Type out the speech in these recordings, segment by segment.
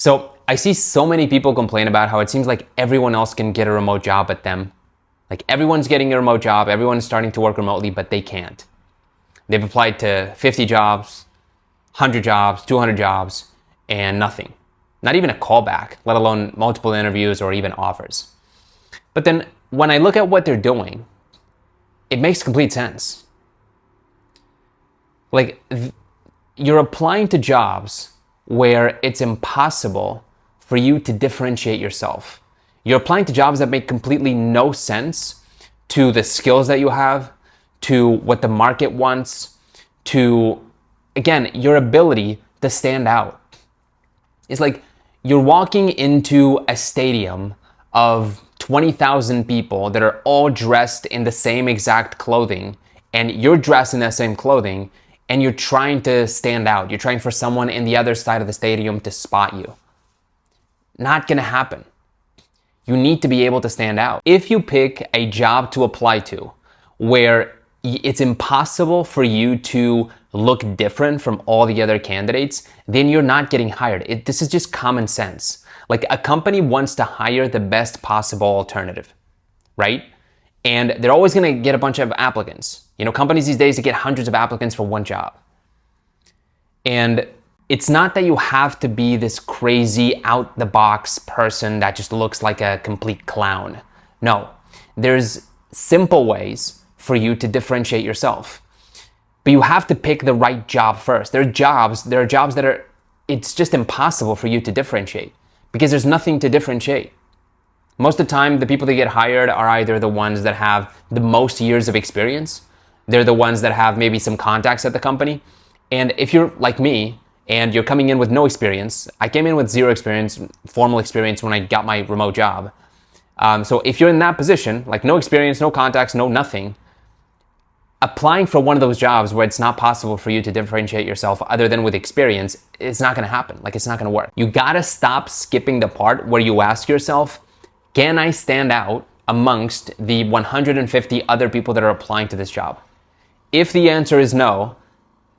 So I see so many people complain about how it seems like everyone else can get a remote job but them. Like everyone's getting a remote job, everyone's starting to work remotely, but they can't. They've applied to 50 jobs, 100 jobs, 200 jobs, and nothing. Not even a callback, let alone multiple interviews or even offers. But then when I look at what they're doing, it makes complete sense. Like you're applying to jobs where it's impossible for you to differentiate yourself. You're applying to jobs that make completely no sense to the skills that you have, to what the market wants, to, again, your ability to stand out. It's like you're walking into a stadium of 20,000 people that are all dressed in the same exact clothing, and you're dressed in that same clothing, and you're trying to stand out. You're trying for someone in the other side of the stadium to spot you. Not gonna happen. You need to be able to stand out. If you pick a job to apply to where it's impossible for you to look different from all the other candidates, then you're not getting hired. This is just common sense. Like a company wants to hire the best possible alternative, right? And they're always gonna get a bunch of applicants. You know, companies these days, they get hundreds of applicants for one job. And it's not that you have to be this crazy out-the-box person that just looks like a complete clown. No, there's simple ways for you to differentiate yourself. But you have to pick the right job first. There are jobs that are, it's just impossible for you to differentiate because there's nothing to differentiate. Most of the time, the people that get hired are either the ones that have the most years of experience. They're the ones that have maybe some contacts at the company. And if you're like me and you're coming in with no experience, I came in with zero experience, formal experience when I got my remote job. So if you're in that position, like no experience, no contacts, no nothing, applying for one of those jobs where it's not possible for you to differentiate yourself other than with experience, it's not gonna happen. Like it's not gonna work. You gotta stop skipping the part where you ask yourself, can I stand out amongst the 150 other people that are applying to this job? If the answer is no,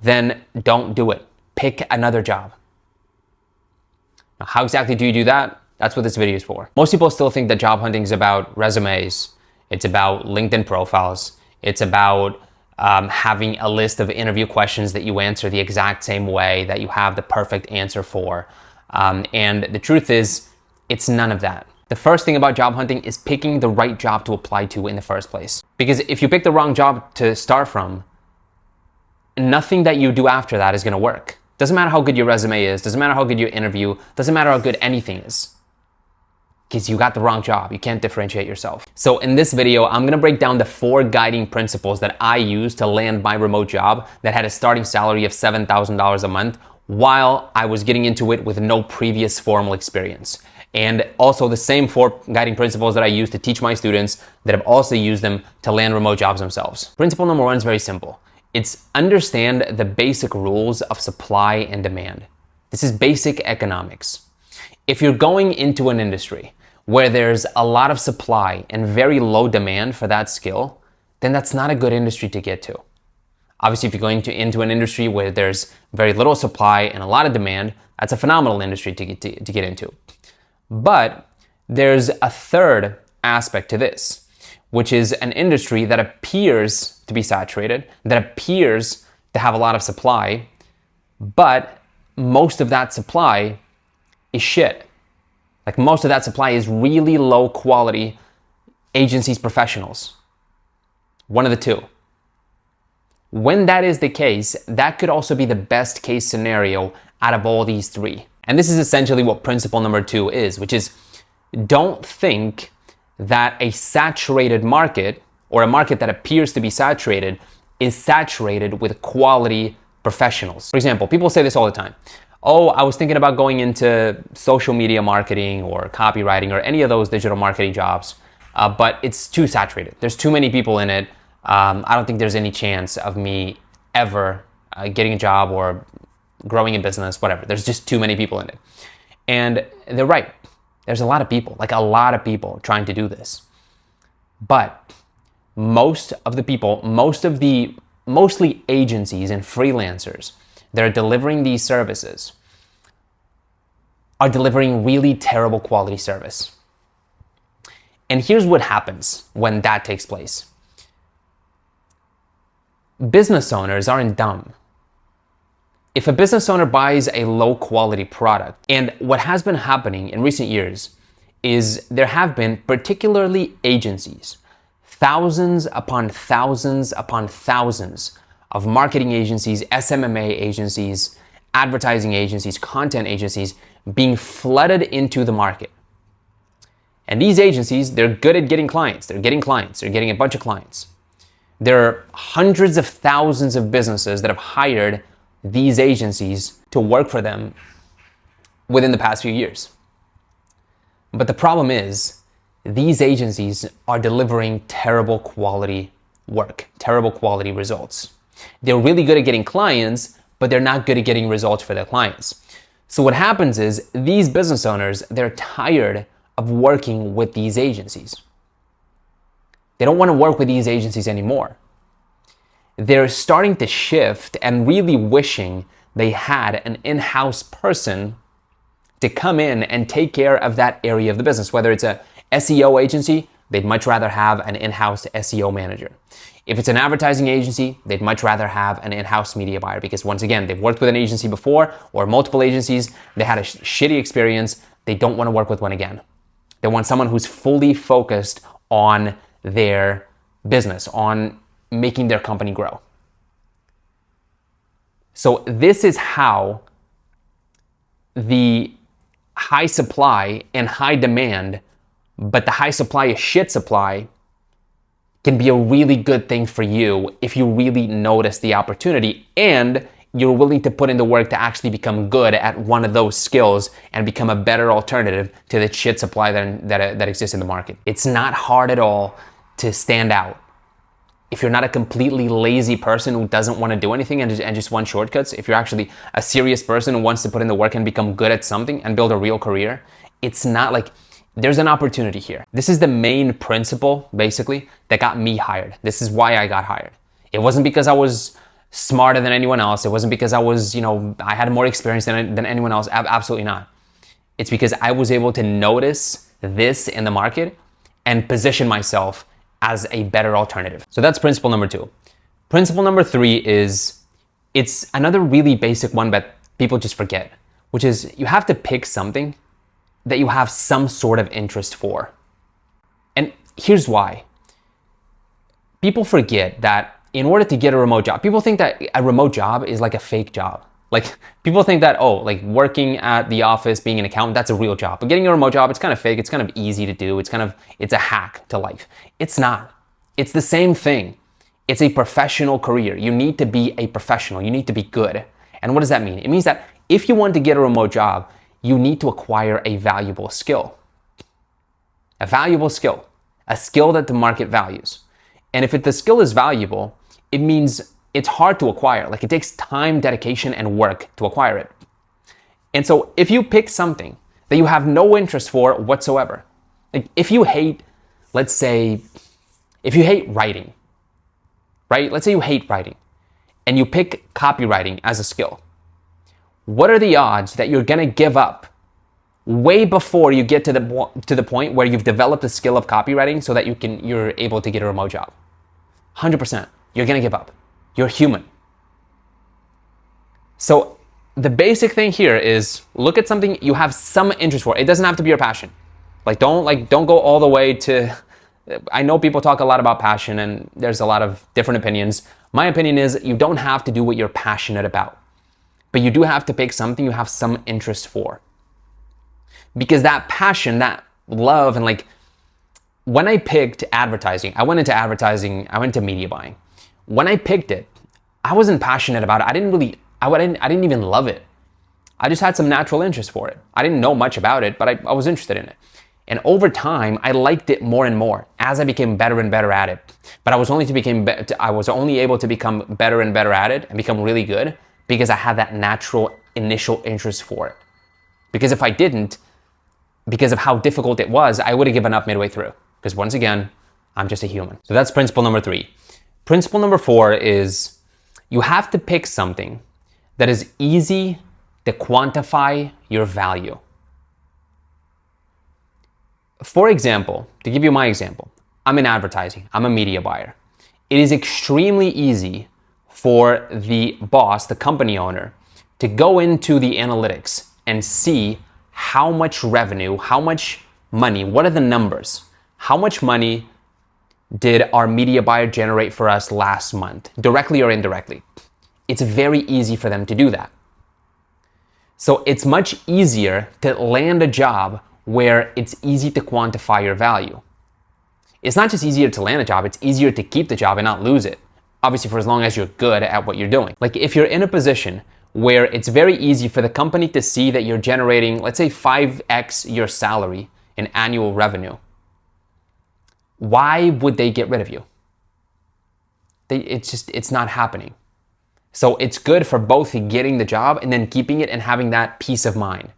then don't do it. Pick another job. Now, how exactly do you do that? That's what this video is for. Most people still think that job hunting is about resumes. It's about LinkedIn profiles. It's about having a list of interview questions that you answer the exact same way that you have the perfect answer for. And the truth is, it's none of that. The first thing about job hunting is picking the right job to apply to in the first place. Because if you pick the wrong job to start from, nothing that you do after that is gonna work. Doesn't matter how good your resume is, doesn't matter how good your interview, doesn't matter how good anything is. Because you got the wrong job, you can't differentiate yourself. So in this video, I'm gonna break down the 4 guiding principles that I used to land my remote job that had a starting salary of $7,000 a month while I was getting into it with no previous formal experience. And also the same 4 guiding principles that I use to teach my students that have also used them to land remote jobs themselves. Principle number 1 is very simple. It's understand the basic rules of supply and demand. This is basic economics. If you're going into an industry where there's a lot of supply and very low demand for that skill, then that's not a good industry to get to. Obviously, if you're going into an industry where there's very little supply and a lot of demand, that's a phenomenal industry to get into. But there's a third aspect to this, which is an industry that appears to be saturated, that appears to have a lot of supply, but most of that supply is shit. Like most of that supply is really low quality agencies professionals. One of the two. When that is the case, that could also be the best case scenario out of all these 3. And this is essentially what principle number 2 is, which is don't think that a saturated market or a market that appears to be saturated is saturated with quality professionals. For example, people say this all the time. Oh, I was thinking about going into social media marketing or copywriting or any of those digital marketing jobs, but it's too saturated. There's too many people in it. I don't think there's any chance of me ever getting a job or growing a business, whatever. There's just too many people in it. And they're right. There's a lot of people, like a lot of people trying to do this. But most of the people, mostly agencies and freelancers that are delivering these services, are delivering really terrible quality service. And here's what happens when that takes place. Business owners aren't dumb. If a business owner buys a low quality product, and what has been happening in recent years is there have been particularly agencies, thousands upon thousands upon thousands of marketing agencies, SMMA agencies, advertising agencies, content agencies being flooded into the market. And these agencies, they're good at getting clients. They're getting clients. They're getting a bunch of clients. There are hundreds of thousands of businesses that have hired these agencies to work for them within the past few years. But the problem is, these agencies are delivering terrible quality work, terrible quality results. They're really good at getting clients, but they're not good at getting results for their clients. So what happens is these business owners, they're tired of working with these agencies. They don't want to work with these agencies anymore. They're starting to shift and really wishing they had an in-house person to come in and take care of that area of the business. Whether it's a SEO agency, they'd much rather have an in-house SEO manager. If it's an advertising agency, they'd much rather have an in-house media buyer because once again, they've worked with an agency before or multiple agencies, they had a shitty experience, they don't want to work with one again. They want someone who's fully focused on their business, on making their company grow. So this is how the high supply and high demand, but the high supply is shit supply, can be a really good thing for you if you really notice the opportunity and you're willing to put in the work to actually become good at one of those skills and become a better alternative to the shit supply that exists in the market. It's not hard at all to stand out. If you're not a completely lazy person who doesn't want to do anything and just wants shortcuts, if you're actually a serious person who wants to put in the work and become good at something and build a real career, it's not like there's an opportunity here. This is the main principle, basically, that got me hired. This is why I got hired. It wasn't because I was smarter than anyone else. It wasn't because I was, I had more experience than anyone else. Absolutely not. It's because I was able to notice this in the market and position myself as a better alternative. So that's principle number 2. Principle number 3 is, it's another really basic one that people just forget, which is you have to pick something that you have some sort of interest for. And here's why. People forget that in order to get a remote job, people think that a remote job is like a fake job. Like people think that, working at the office, being an accountant, that's a real job. But getting a remote job, it's kind of fake. It's kind of easy to do. It's a hack to life. It's not. It's the same thing. It's a professional career. You need to be a professional. You need to be good. And what does that mean? It means that if you want to get a remote job, you need to acquire a valuable skill. A valuable skill. A skill that the market values. And if the skill is valuable, it means it's hard to acquire. Like it takes time, dedication, and work to acquire it. And so if you pick something that you have no interest for whatsoever, like if you hate, let's say, if you hate writing, right? Let's say you hate writing and you pick copywriting as a skill. What are the odds that you're gonna give up way before you get to the point where you've developed the skill of copywriting so that you're able to get a remote job? 100%. You're gonna give up. You're human. So the basic thing here is look at something you have some interest for. It doesn't have to be your passion. Don't go all the way to, I know people talk a lot about passion and there's a lot of different opinions. My opinion is you don't have to do what you're passionate about, but you do have to pick something you have some interest for. Because that passion, that love, and when I picked advertising, I went into media buying. When I picked it, I wasn't passionate about it. I didn't even love it. I just had some natural interest for it. I didn't know much about it, but I was interested in it. And over time, I liked it more and more as I became better and better at it. But I was only able to become better and better at it and become really good because I had that natural initial interest for it. Because if I didn't, because of how difficult it was, I would have given up midway through. Because once again, I'm just a human. So that's principle number 3. Principle number 4 is you have to pick something that is easy to quantify your value. For example, to give you my example, I'm in advertising, I'm a media buyer. It is extremely easy for the boss, the company owner, to go into the analytics and see how much revenue, how much money, what are the numbers? How much money did our media buyer generate for us last month, directly or indirectly? It's very easy for them to do that. So it's much easier to land a job where it's easy to quantify your value. It's not just easier to land a job, it's easier to keep the job and not lose it. Obviously, for as long as you're good at what you're doing. Like if you're in a position where it's very easy for the company to see that you're generating, let's say 5x your salary in annual revenue, why would they get rid of you? It's not happening. So it's good for both getting the job and then keeping it and having that peace of mind.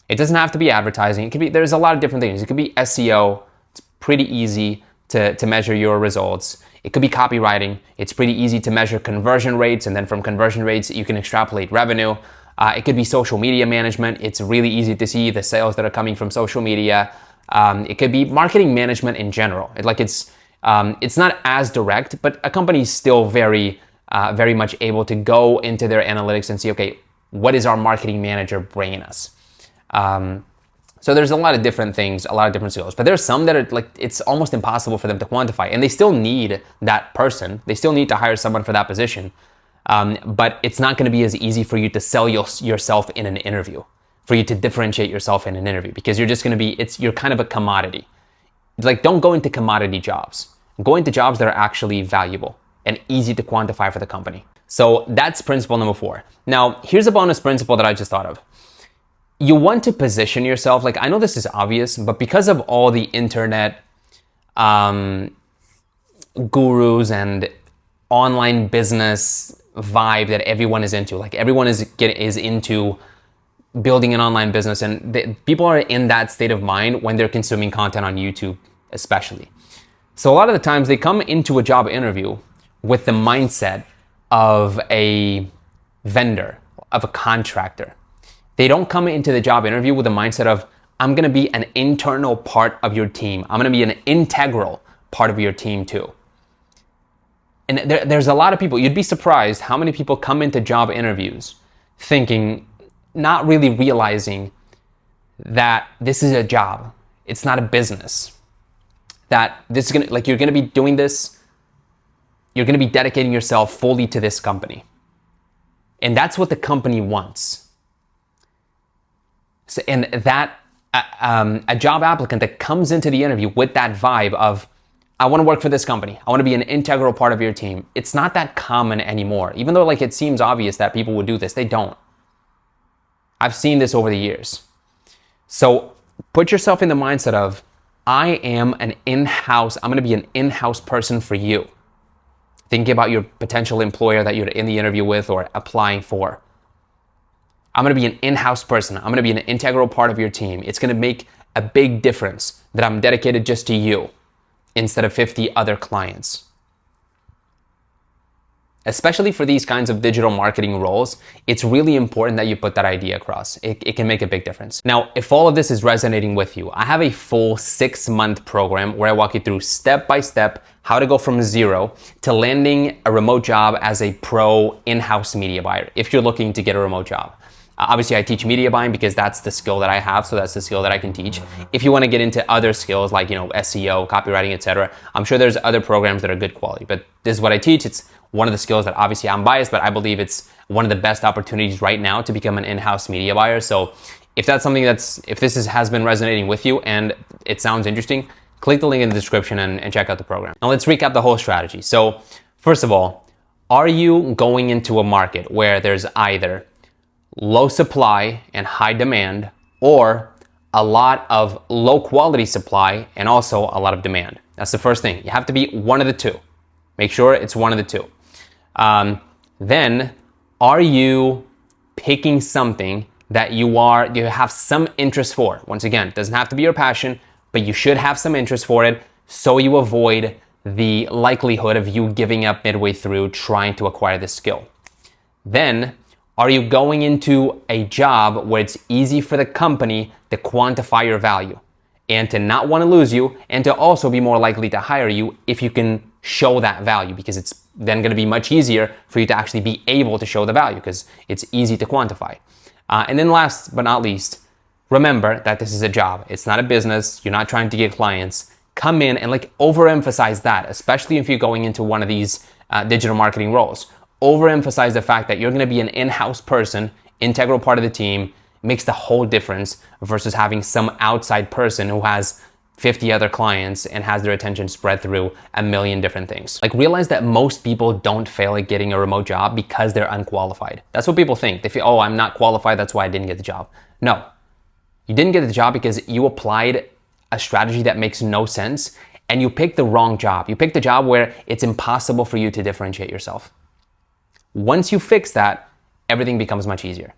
It doesn't have to be advertising. It could be, there's a lot of different things. It could be SEO. It's pretty easy to measure your results. It could be copywriting. It's pretty easy to measure conversion rates, and then from conversion rates, you can extrapolate revenue. It could be social media management. It's really easy to see the sales that are coming from social media. It could be marketing management in general. It's not as direct, but a company is still very much able to go into their analytics and see, okay, what is our marketing manager bringing us? So there's a lot of different things, a lot of different skills, but there's some that are like, it's almost impossible for them to quantify, and they still need that person. They still need to hire someone for that position. But it's not going to be as easy for you to sell yourself in an interview, for you to differentiate yourself in an interview, because you're just going to be, you're kind of a commodity. Like, don't go into commodity jobs. Go into jobs that are actually valuable and easy to quantify for the company. So that's principle number 4. Now, here's a bonus principle that I just thought of. You want to position yourself, like, I know this is obvious, but because of all the internet gurus and online business vibe that everyone is into, like everyone is into building an online business, and people are in that state of mind when they're consuming content on YouTube, especially. So a lot of the times they come into a job interview with the mindset of a vendor, of a contractor. They don't come into the job interview with the mindset of, I'm going to be an internal part of your team. I'm going to be an integral part of your team too. And there's a lot of people, you'd be surprised how many people come into job interviews thinking, not really realizing that this is a job. It's not a business. That this is going to, like, you're going to be doing this, you're going to be dedicating yourself fully to this company. And that's what the company wants. So, and that a job applicant that comes into the interview with that vibe of, I want to work for this company, I want to be an integral part of your team, it's not that common anymore. Even though, like, it seems obvious that people would do this, they don't. I've seen this over the years. So put yourself in the mindset of, I'm going to be an in-house person for you. Thinking about your potential employer that you're in the interview with or applying for. I'm going to be an in-house person. I'm going to be an integral part of your team. It's going to make a big difference that I'm dedicated just to you instead of 50 other clients. Especially for these kinds of digital marketing roles, it's really important that you put that idea across. It can make a big difference. Now, if all of this is resonating with you, I have a full 6-month program where I walk you through step by step how to go from 0 to landing a remote job as a pro in-house media buyer if you're looking to get a remote job. Obviously, I teach media buying because that's the skill that I have, so that's the skill that I can teach. If you want to get into other skills like, SEO, copywriting, etc., I'm sure there's other programs that are good quality, but this is what I teach. It's one of the skills that, obviously, I'm biased, but I believe it's one of the best opportunities right now to become an in-house media buyer. So if that's something if this has been resonating with you and it sounds interesting, click the link in the description and check out the program. Now let's recap the whole strategy. So first of all, are you going into a market where there's either low supply and high demand, or a lot of low quality supply and also a lot of demand? That's the first thing. You have to be one of the two. Make sure it's one of the two. Then, are you picking something that you have some interest for? Once again, it doesn't have to be your passion, but you should have some interest for it so you avoid the likelihood of you giving up midway through trying to acquire this skill. Then, are you going into a job where it's easy for the company to quantify your value? and to not want to lose you, and to also be more likely to hire you if you can show that value, because it's then going to be much easier for you to actually be able to show the value because it's easy to quantify. And then last but not least, remember that this is a job. It's not a business. You're not trying to get clients. Come in and like overemphasize that, especially if you're going into one of these digital marketing roles. Overemphasize the fact that you're going to be an in-house person, integral part of the team. Makes the whole difference versus having some outside person who has 50 other clients and has their attention spread through a million different things. Like, realize that most people don't fail at getting a remote job because they're unqualified. That's what people think. They feel, oh, I'm not qualified, that's why I didn't get the job. No, you didn't get the job because you applied a strategy that makes no sense and you picked the wrong job. You picked a job where it's impossible for you to differentiate yourself. Once you fix that, everything becomes much easier.